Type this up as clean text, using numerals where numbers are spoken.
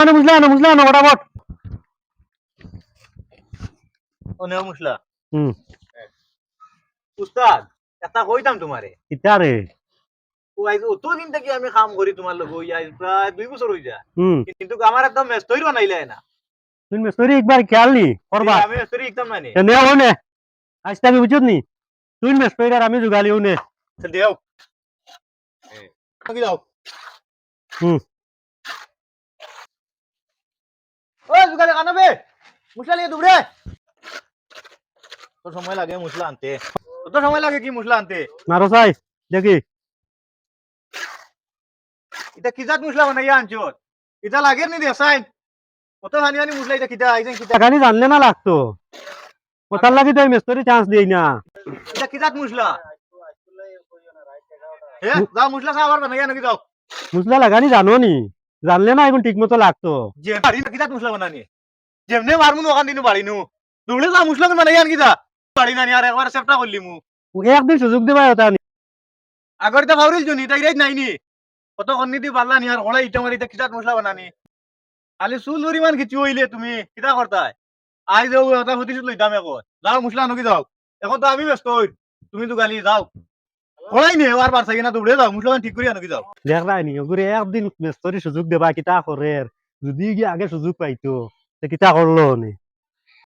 মুসলা ফটাফট। অনেও মুসলা হুম উস্তাদ এটা কইতাম তোমারে ইতারে ও আইজ অতদিন থেকে আমি কাম করি তোমার লগে ওই আইজ প্রায় 2 বছর হই যা হুম কিন্তু আমার একদম মেস্তরি বানাইলে না তুই মেসরি একবার খেয়াল নি করবা আমি মেস্তরি একদম মানে নে হনে আজকে আমি বুঝত নি তুই মেসরি আর আমি জুগালিও নে দেও কি দাও হুম ও জুগালে কানবে মুসলা নিয়ে দুবরে তো সময় লাগে মুসলা আনতে কত সময় লাগে কি মুসলা আনতে মারো চাই দেখি এটা কি জাত মুসলা বানাইয়া আনছো এটা লাগে নি দেসাই কত হানি হানি মুসলা এটা কিটা আইছেন কিটা টাকানি জানলে না লাগতো কোথার লাগি তুই মেসরি চান্স দিই না এটা কি জাত মুসলা হে যাও মুসলা খাবার বানাইয়া নাকি যাও মুসলা লাগানি জানো নি জানলে না এখন ঠিক মতো লাগতো যে বাড়ি কি জাত মুসলা বানানি যেমনে মারমু ওখান দিনু বাড়ি নু দুবলে যা মুসলা বানাইয়া আনকি যা বাড়ি নানি আর একবার সেপটা করলি মু একদিন সুযোগ দিবা ওটা নি আগর এটা ফাউরিল জনি তাই রাইট নাইনি কত কন্নি দি বাল্লা নি আর হলাই ইটা মারি এটা কিজাত মশলা বানানি খালি চুল ধরিমান কিছু হইলে তুমি কিতা করতাই আই যাও এটা হতিছিল লইতাম এখন যাও মশলা আনো কি যাও এখন তো আমি ব্যস্ত হই তুমি তো গালি যাও হলাই নি আর বার চাই না দৌড়ে যাও মশলা ঠিক করি আনো কি যাও দেখ নাই নি ওগুলো একদিন মেসরি সুযোগ দেবা কিতা করে যদি গিয়ে আগে সুযোগ পাইতো কিতা করলো নি